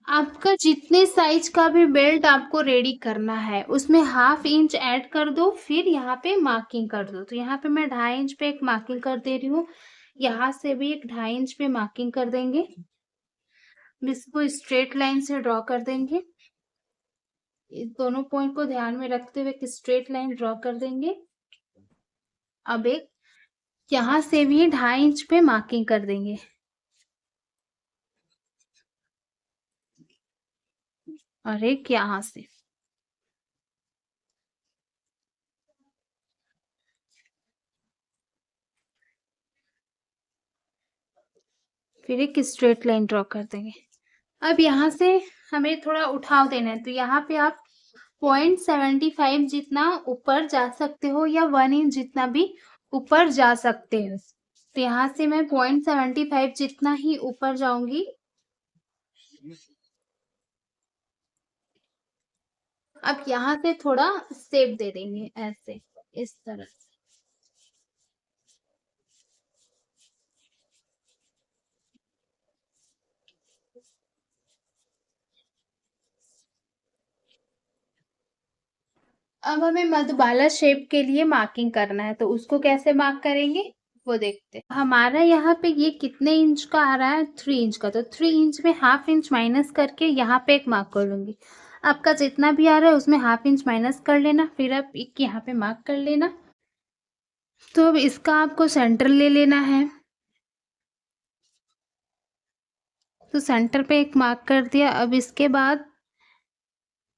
आपका जितने साइज का भी बेल्ट आपको रेडी करना है उसमें हाफ इंच ऐड कर दो, फिर यहाँ पे मार्किंग कर दो। तो यहाँ पे मैं 2.5 इंच पे एक मार्किंग कर दे रही हूँ, यहाँ से भी एक 2.5 इंच पे मार्किंग कर देंगे। इसको स्ट्रेट लाइन से ड्रॉ कर देंगे। इस दोनों पॉइंट को ध्यान में रखते हुए एक स्ट्रेट लाइन ड्रॉ कर देंगे। अब एक यहाँ से भी 2.5 इंच पे मार्किंग कर देंगे और एक यहाँ से। फिर एक स्ट्रेट लाइन ड्रॉ कर देंगे। अब यहाँ से हमें थोड़ा उठाव देना है, तो यहाँ पे आप 0.75 जितना ऊपर जा सकते हो या 1 इंच जितना भी ऊपर जा सकते हो। तो यहाँ से मैं 0.75 जितना ही ऊपर जाऊंगी। अब यहाँ से थोड़ा शेप दे देंगे ऐसे, इस तरह से। अब हमें मधुबाला शेप के लिए मार्किंग करना है, तो उसको कैसे मार्क करेंगे वो देखते हैं। हमारा यहाँ पे ये कितने इंच का आ रहा है, 3 इंच का। तो 3 इंच में हाफ इंच माइनस करके यहाँ पे एक मार्क कर लूंगी। आपका जितना भी आ रहा है उसमें हाफ इंच माइनस कर लेना, फिर आप एक यहाँ पे मार्क कर लेना। तो अब इसका आपको सेंटर ले लेना है। तो सेंटर पे एक मार्क कर दिया। अब इसके बाद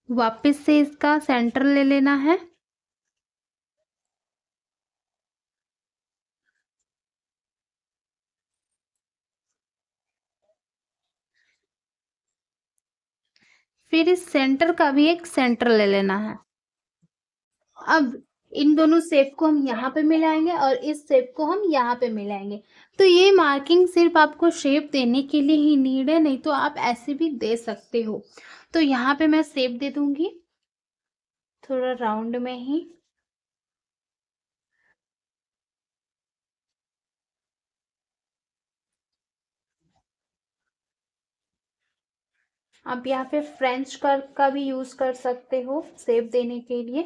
वापस से इसका सेंटर ले लेना है। फिर इस सेंटर का भी एक सेंटर ले लेना है। अब इन दोनों शेप को हम यहाँ पे मिलाएंगे और इस शेप को हम यहाँ पे मिलाएंगे। तो ये मार्किंग सिर्फ आपको शेप देने के लिए ही नीड है, नहीं तो आप ऐसे भी दे सकते हो। तो यहाँ पे मैं शेप दे दूंगी थोड़ा राउंड में ही। आप यहाँ पे फ्रेंच कर्व का भी यूज कर सकते हो शेप देने के लिए।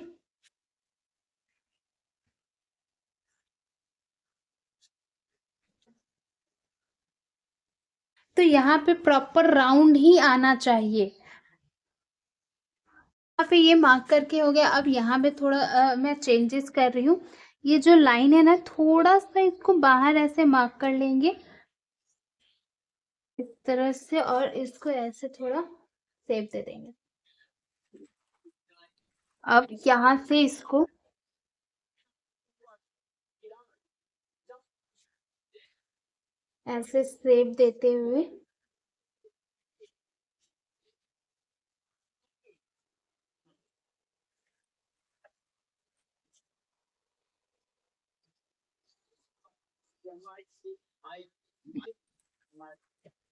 तो यहाँ पे प्रॉपर राउंड ही आना चाहिए। यहाँ पे ये मार्क करके हो गया। अब यहाँ पे थोड़ा मैं चेंजेस कर रही हूँ। ये जो लाइन है ना, थोड़ा सा इसको बाहर ऐसे मार्क कर लेंगे इस तरह से, और इसको ऐसे थोड़ा शेप दे देंगे। अब यहाँ से इसको ऐसे शेप देते हुए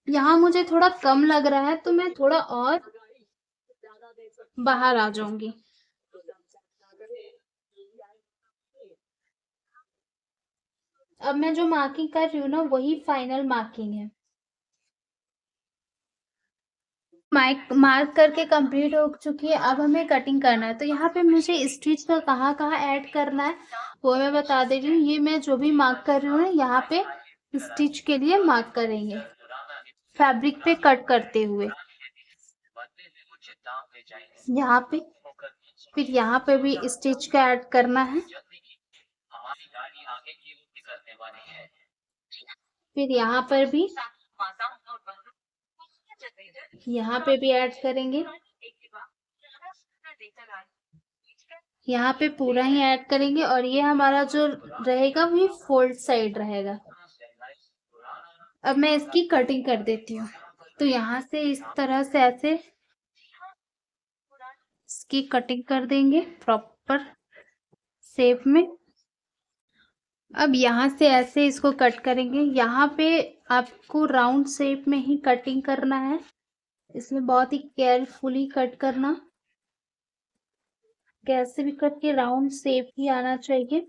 यहाँ मुझे थोड़ा कम लग रहा है, तो मैं थोड़ा और बाहर आ जाऊंगी। अब मैं जो मार्किंग कर रही हूँ ना वही फाइनल मार्किंग है। मार्क करके कंप्लीट हो चुकी है। अब हमें कटिंग करना है। तो यहाँ पे मुझे स्टिच का कहाँ कहाँ ऐड करना है वो मैं बता दे रही हूँ। ये मैं जो भी मार्क कर रही हूँ ना यहाँ पे स्टिच के लिए मार्क करेंगे फैब्रिक पे कट करते हुए यहाँ पे। फिर यहाँ पे भी स्टिच का ऐड करना है। फिर यहाँ पर भी यहाँ पे भी ऐड करेंगे। यहाँ पे पूरा ही ऐड करेंगे और ये हमारा जो रहेगा वो फोल्ड साइड रहेगा। अब मैं इसकी कटिंग कर देती हूँ। तो यहाँ से इस तरह से ऐसे इसकी कटिंग कर देंगे प्रॉपर शेप में। अब यहाँ से ऐसे इसको कट करेंगे। यहाँ पे आपको राउंड शेप में ही कटिंग करना है। इसमें बहुत ही केयरफुली कट करना, कैसे भी करके राउंड शेप ही आना चाहिए।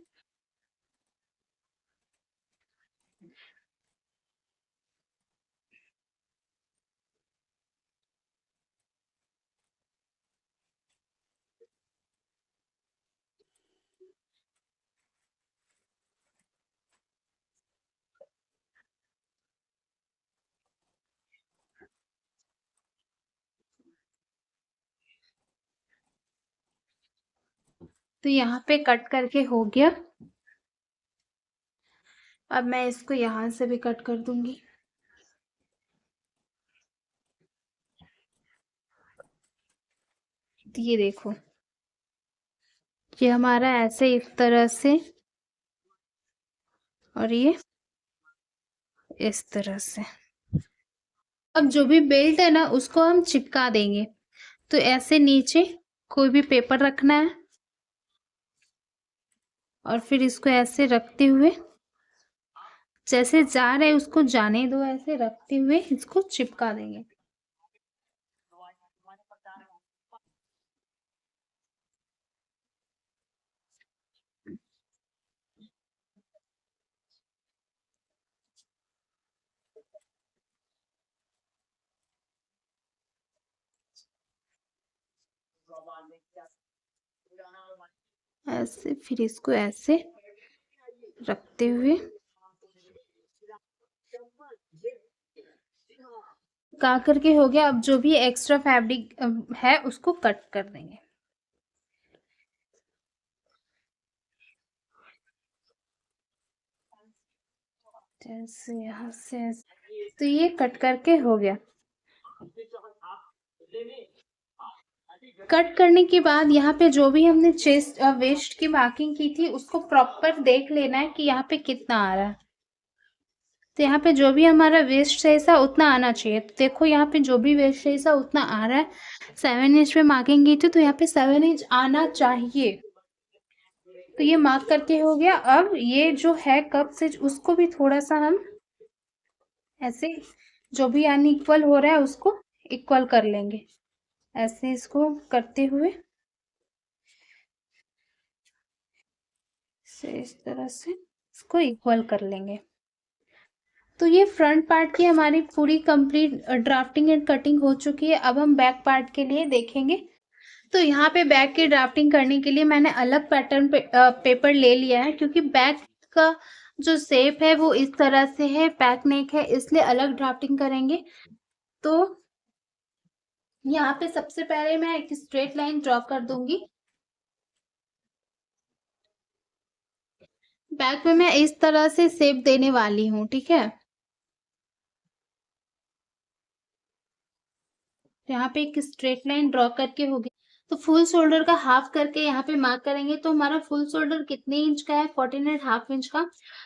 तो यहाँ पे कट करके हो गया। अब मैं इसको यहाँ से भी कट कर दूंगी। तो ये देखो, ये हमारा ऐसे इस तरह से और ये इस तरह से। अब जो भी बेल्ट है ना उसको हम चिपका देंगे। तो ऐसे नीचे कोई भी पेपर रखना है और फिर इसको ऐसे रखते हुए, जैसे जा रहे उसको जाने दो, ऐसे रखते हुए इसको चिपका देंगे। ऐसे फिर इसको ऐसे रखते हुए का करके हो गया। अब जो भी एक्स्ट्रा फैब्रिक है उसको कट कर देंगे। जैसे यहाँ से ऐसे। तो ये कट करके हो गया। कट करने के बाद यहाँ पे जो भी हमने चेस्ट वेस्ट की मार्किंग की थी उसको प्रॉपर देख लेना है कि यहाँ पे कितना आ रहा है। तो यहाँ पे जो भी हमारा वेस्ट जैसा उतना आना चाहिए। तो देखो यहाँ पे जो भी वेस्ट जैसा उतना आ रहा है। 7 इंच पे मार्किंग की थी तो यहाँ पे 7 इंच आना चाहिए। तो ये मार्क करके हो गया। अब ये जो है कप से उसको भी थोड़ा सा हम ऐसे, जो भी अनइक्वल हो रहा है उसको इक्वल कर लेंगे। ऐसे इसको करते हुए से इस तरह से इसको इक्वल कर लेंगे। तो ये फ्रंट पार्ट की हमारी पूरी कंप्लीट ड्राफ्टिंग एंड कटिंग हो चुकी है। अब हम बैक पार्ट के लिए देखेंगे। तो यहाँ पे बैक की ड्राफ्टिंग करने के लिए मैंने अलग पैटर्न पेपर ले लिया है, क्योंकि बैक का जो शेप है वो इस तरह से है, बैक नेक है, इसलिए अलग ड्राफ्टिंग करेंगे। तो यहाँ पे सबसे पहले मैं एक स्ट्रेट लाइन ड्रॉ कर दूंगी। बैक में मैं इस तरह से शेप देने वाली हूँ, ठीक है। यहाँ पे एक स्ट्रेट लाइन ड्रॉ करके हो गई। तो फुल शोल्डर का हाफ करके यहाँ पे मार्क करेंगे। तो हमारा फुल शोल्डर कितने इंच का है? 14.5 इंच का।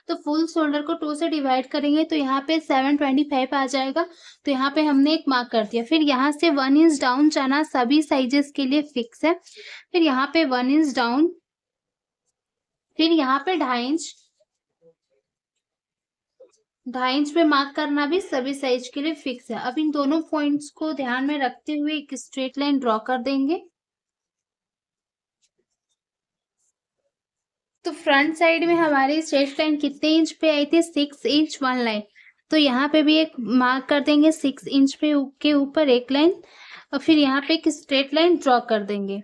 तो फुल शोल्डर को 2 से डिवाइड करेंगे तो यहाँ पे 725 आ जाएगा। तो यहाँ पे हमने एक मार्क कर दिया। फिर यहाँ से 1 इंच डाउन जाना सभी साइजेस के लिए फिक्स है। फिर यहाँ पे 1 इंच डाउन, फिर यहाँ पे 2.5 इंच, 2.5 इंच पे मार्क करना भी सभी साइज के लिए फिक्स है। अब इन दोनों पॉइंट्स को ध्यान में रखते हुए एक स्ट्रेट लाइन ड्रॉ कर देंगे। तो फ्रंट साइड में हमारी स्ट्रेट लाइन कितने इंच पे आई थी? 6 इंच 1 लाइन। तो यहाँ पे भी एक मार्क कर देंगे 6 इंच पे के ऊपर एक लाइन, और फिर यहाँ पे एक स्ट्रेट लाइन ड्रॉ कर देंगे।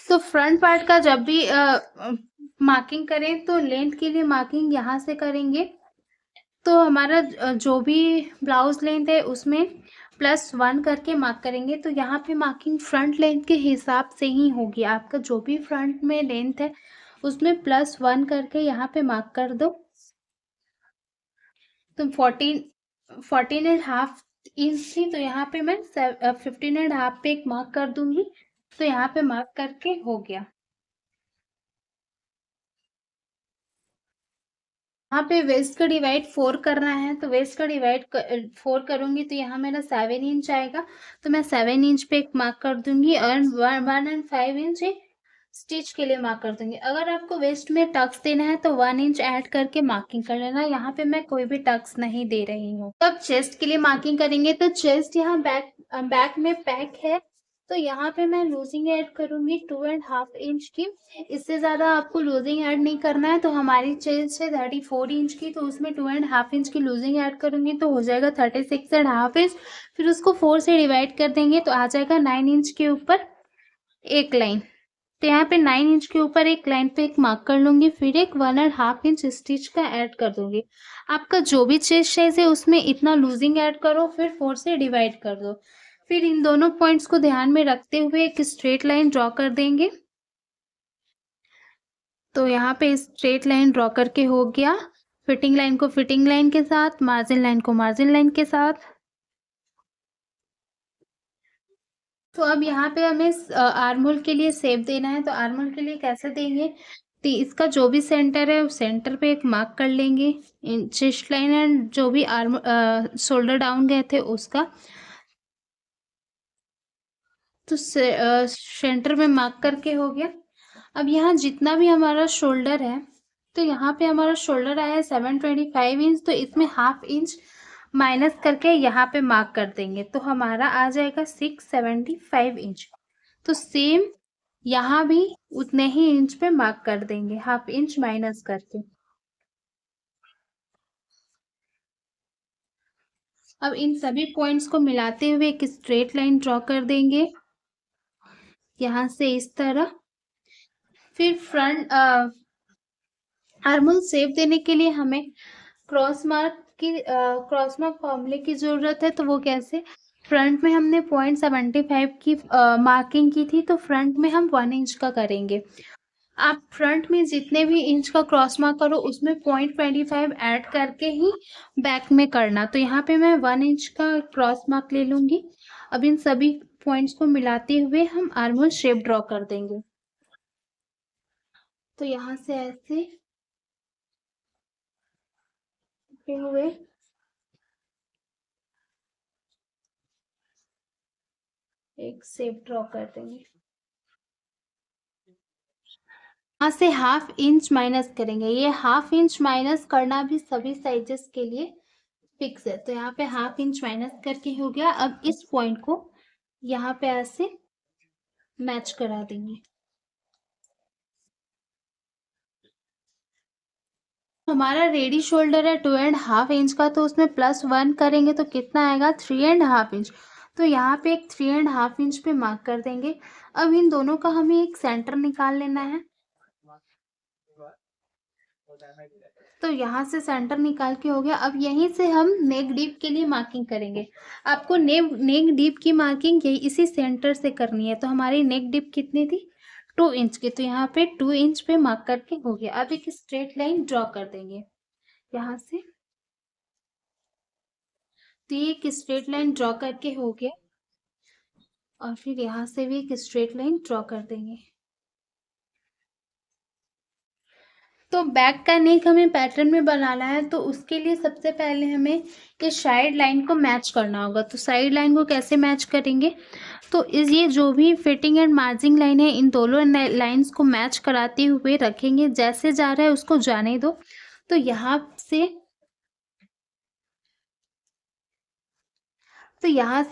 तो फ्रंट पार्ट का जब भी मार्किंग करें तो लेंथ के लिए मार्किंग यहाँ से करेंगे। तो हमारा जो भी ब्लाउज लेंथ है उसमें +1 करके मार्क करेंगे। तो यहाँ पे मार्किंग फ्रंट लेंथ के हिसाब से ही होगी। आपका जो भी फ्रंट में लेंथ है उसमें +1 करके यहाँ पे मार्क कर दो। तो 14.5 इंच थी, तो यहाँ पे मैं 15.5 पे एक मार्क कर दूंगी। तो यहाँ पे मार्क करके हो गया। यहाँ पे वेस्ट का डिवाइड 4 करना है, तो वेस्ट का डिवाइड 4 करूंगी तो यहाँ मेरा 7 इंच आएगा। तो मैं 7 इंच पे एक मार्क कर दूंगी और 1.5 इंच एक स्टिच के लिए मार्क कर दूंगी। अगर आपको वेस्ट में टक्स देना है तो 1 इंच ऐड करके मार्किंग कर लेना। यहाँ पे मैं कोई भी टक्स नहीं दे रही हूँ। तब चेस्ट के लिए मार्किंग करेंगे, तो चेस्ट यहाँ बैक में पैक है, तो यहाँ पे मैं लूजिंग ऐड करूंगी 2.5 इंच की। इससे ज्यादा आपको लूजिंग ऐड नहीं करना है। तो हमारी चेस्ट है 34 इंच की, तो उसमें 2.5 इंच की लूजिंग ऐड करूंगी तो हो जाएगा 36.5 इंच। फिर उसको 4 से डिवाइड कर देंगे तो आ जाएगा 9 इंच के ऊपर एक लाइन। तो यहाँ पे 9 इंच के ऊपर एक लाइन पे एक मार्क कर लूंगी, फिर एक 1.5 इंच स्टिच का ऐड कर दूंगी। आपका जो भी चेस्ट साइज है उसमें इतना लूजिंग ऐड करो, फिर 4 से डिवाइड कर दो। फिर इन दोनों पॉइंट्स को ध्यान में रखते हुए एक स्ट्रेट लाइन ड्रॉ कर देंगे। तो यहाँ पे स्ट्रेट लाइन ड्रॉ करके हो गया। फिटिंग लाइन को फिटिंग लाइन के साथ, मार्जिन लाइन को मार्जिन लाइन के साथ। तो अब यहाँ पे हमें आर्म होल के लिए शेप देना है। तो आर्म होल के लिए कैसे देंगे? तो इसका जो भी सेंटर है उस सेंटर पे एक मार्क कर लेंगे, चेस्ट लाइन एंड जो भी आर्म शोल्डर डाउन गए थे उसका। तो सेंटर में मार्क करके हो गया। अब यहाँ जितना भी हमारा शोल्डर है, तो यहाँ पे हमारा शोल्डर आया है 725 इंच, तो इसमें ½ इंच माइनस करके यहाँ पे मार्क कर देंगे तो हमारा आ जाएगा 675 इंच। तो सेम यहाँ भी उतने ही इंच पे मार्क कर देंगे, ½ इंच माइनस करके। अब इन सभी पॉइंट्स को मिलाते हुए एक स्ट्रेट लाइन ड्रॉ कर देंगे यहाँ से इस तरह। फिर फ्रंट आर्महोल शेप देने के लिए हमें क्रॉस मार्क फॉर्मूले की जरूरत है। तो वो कैसे? फ्रंट में हमने 0.75 की मार्किंग की थी, तो फ्रंट में हम 1 इंच का करेंगे। आप फ्रंट में जितने भी इंच का क्रॉस मार्क करो उसमें 0.25 ऐड करके ही बैक में करना। तो यहाँ पे मैं 1 इंच का क्रॉस मार्क ले लूंगी। अब इन सभी पॉइंट्स को मिलाते हुए हम आर्महोल शेप ड्रॉ कर देंगे। तो यहाँ से ऐसे हुए एक शेप ड्रॉ कर देंगे। यहाँ से ½ इंच माइनस करेंगे। ये ½ इंच माइनस करना भी सभी साइजेस के लिए फिक्स है। तो यहाँ पे ½ इंच माइनस करके हो गया। अब इस पॉइंट को यहाँ पे ऐसे मैच करा देंगे। हमारा रेडी शोल्डर है 2.5 इंच का, तो उसमें +1 करेंगे तो कितना आएगा? 3.5 इंच। तो यहाँ पे एक 3.5 इंच पे मार्क कर देंगे। अब इन दोनों का हमें एक सेंटर निकाल लेना है। तो यहाँ से सेंटर निकाल के हो गया। अब यहीं से हम नेक डीप के लिए मार्किंग करेंगे। आपको नेक डीप की मार्किंग यही इसी सेंटर से करनी है। तो हमारी नेक डीप कितनी थी? 2 इंच की। तो यहाँ पे 2 इंच पे मार्क करके हो गया। अब एक स्ट्रेट लाइन ड्रॉ कर देंगे यहाँ से। तो ये एक स्ट्रेट लाइन ड्रॉ करके हो गया, और फिर यहाँ से भी एक स्ट्रेट लाइन ड्रॉ कर देंगे। तो बैक का नेक हमें पैटर्न में बनाना है, तो उसके लिए सबसे पहले हमें इस साइड लाइन को मैच करना होगा। तो साइड लाइन को कैसे मैच करेंगे? तो इस ये जो भी फिटिंग एंड मार्जिंग लाइन है इन दोनों लाइंस को मैच कराते हुए रखेंगे। जैसे जा रहा है उसको जाने दो। तो यहाँ से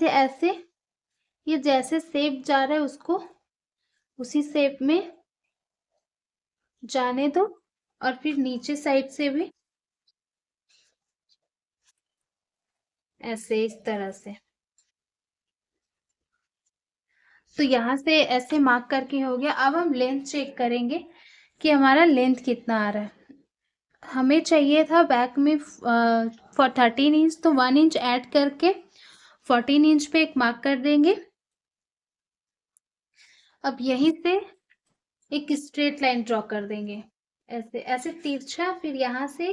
ऐसे ये जैसे शेप जा रहा है उसको उसी शेप में जाने दो। और फिर नीचे साइड से भी ऐसे, इस तरह से। तो यहाँ से ऐसे मार्क करके हो गया। अब हम लेंथ चेक करेंगे कि हमारा लेंथ कितना आ रहा है। हमें चाहिए था बैक में 13 इंच, तो 1 इंच ऐड करके 14 इंच पे एक मार्क कर देंगे। अब यहीं से एक स्ट्रेट लाइन ड्रॉ कर देंगे, ऐसे ऐसे तिरछा, फिर यहाँ से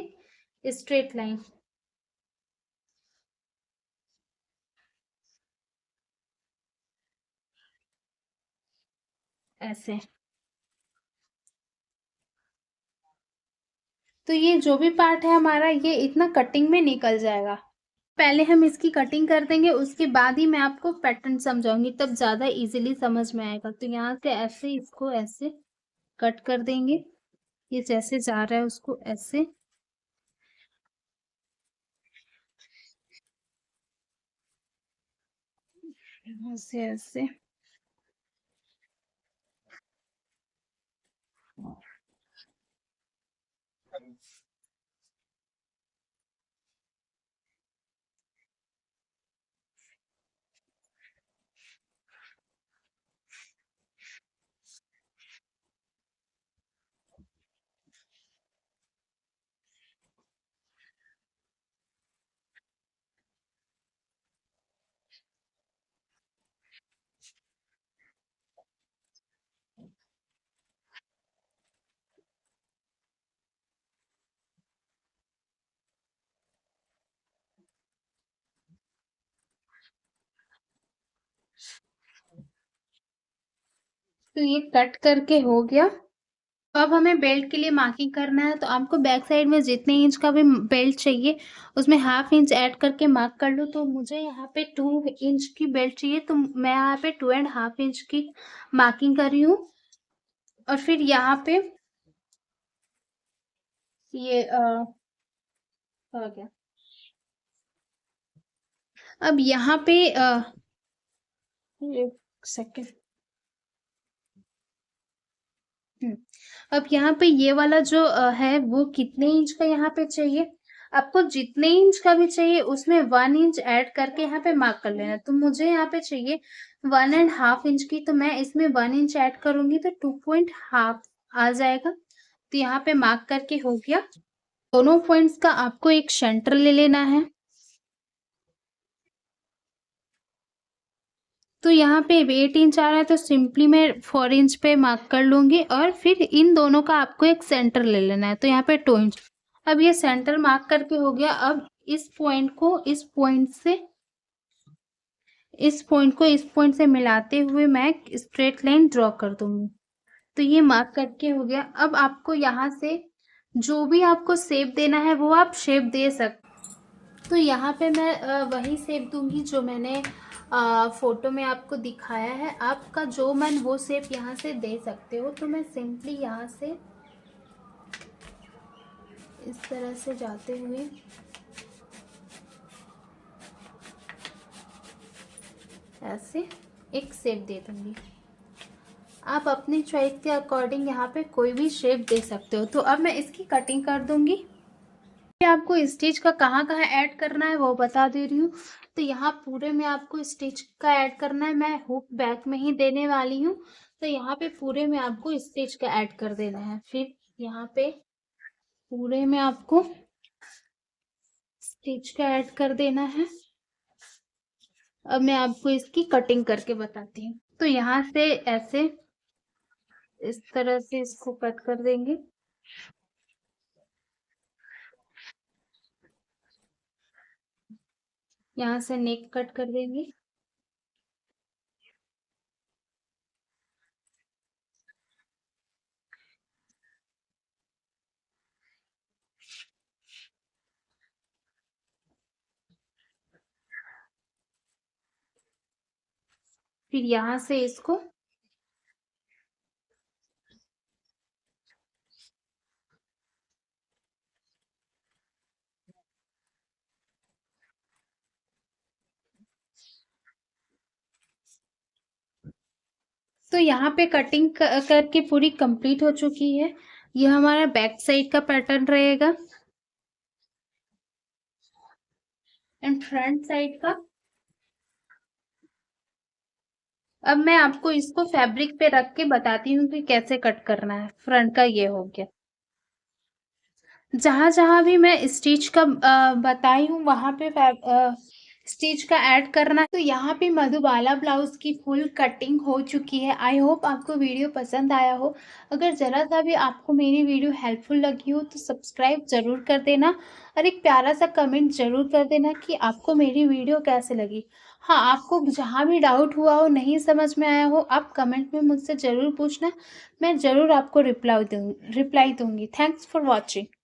स्ट्रेट लाइन ऐसे। तो ये जो भी पार्ट है हमारा, ये इतना कटिंग में निकल जाएगा। पहले हम इसकी कटिंग कर देंगे, उसके बाद ही मैं आपको पैटर्न समझाऊंगी, तब ज्यादा इजीली समझ में आएगा। तो यहाँ से ऐसे इसको ऐसे कट कर देंगे, ये जैसे जा रहा है उसको ऐसे। ऐसे ऐसे। तो ये कट करके हो गया। अब हमें बेल्ट के लिए मार्किंग करना है, तो आपको बैक साइड में जितने इंच का भी बेल्ट चाहिए उसमें हाफ इंच ऐड करके मार्क कर लो। तो मुझे यहाँ पे 2 इंच की बेल्ट चाहिए, तो मैं यहाँ पे 2.5 इंच की मार्किंग कर रही हूँ। और फिर यहाँ पे ये हो गया। अब यहाँ पे एक सेकेंड। हम्म, अब यहाँ पे ये वाला जो है वो कितने इंच का यहाँ पे चाहिए। आपको जितने इंच का भी चाहिए उसमें 1 इंच ऐड करके यहाँ पे मार्क कर लेना। तो मुझे यहाँ पे चाहिए 1.5 इंच की, तो मैं इसमें 1 इंच ऐड करूंगी तो 2.5 आ जाएगा। तो यहाँ पे मार्क करके हो गया। दोनों पॉइंट्स का आपको एक सेंटर ले लेना है। तो यहाँ पे 8 इंच आ रहा है, तो सिंपली मैं 4 इंच पे मार्क कर लूंगी, और फिर इन दोनों का आपको एक सेंटर ले लेना है। तो यहाँ पे 2 इंच। अब ये सेंटर मार्क करके हो गया। अब इस पॉइंट को इस पॉइंट से मिलाते हुए मैं स्ट्रेट लाइन ड्रॉ कर दूंगी। तो ये मार्क करके हो गया। अब आपको यहाँ से जो भी आपको शेप देना है वो आप शेप दे सकते। तो यहाँ पे मैं वही शेप दूंगी जो मैंने फोटो में आपको दिखाया है। आपका जो मन वो शेप यहाँ से दे सकते हो। तो मैं सिंपली यहाँ से इस तरह से जाते हुए ऐसे एक शेप दे दूंगी। आप अपनी चॉइस के अकॉर्डिंग यहाँ पे कोई भी शेप दे सकते हो। तो अब मैं इसकी कटिंग कर दूंगी। आपको स्टिच का कहाँ कहाँ ऐड करना है वो बता दे रही हूँ। तो यहाँ पूरे में आपको स्टिच का ऐड करना है। मैं हुक बैक में ही देने वाली हूँ, तो यहाँ पे पूरे में आपको स्टिच का ऐड कर देना है। फिर यहाँ पे पूरे में आपको स्टिच का ऐड कर देना है। अब मैं आपको इसकी कटिंग करके बताती हूँ। तो यहाँ से ऐसे इस तरह से इसको कट कर देंगे। यहाँ से नेक कट कर देंगे। फिर यहाँ से इसको तो यहाँ पे कटिंग करके पूरी कंप्लीट हो चुकी है। ये हमारा बैक साइड का पैटर्न रहेगा एंड फ्रंट साइड का। अब मैं आपको इसको फैब्रिक पे रख के बताती हूँ कि कैसे कट करना है। फ्रंट का ये हो गया। जहाँ जहाँ भी मैं स्टिच का बताई हूँ वहां पे स्टिच का ऐड करना है। तो यहाँ पे मधुबाला ब्लाउज की फुल कटिंग हो चुकी है। आई होप आपको वीडियो पसंद आया हो। अगर जरा सा भी आपको मेरी वीडियो हेल्पफुल लगी हो तो सब्सक्राइब जरूर कर देना और एक प्यारा सा कमेंट जरूर कर देना कि आपको मेरी वीडियो कैसे लगी। हाँ, आपको जहाँ भी डाउट हुआ हो, नहीं समझ में आया हो, आप कमेंट में मुझसे जरूर पूछना। मैं जरूर आपको रिप्लाई दूंगी। Thanks for watching.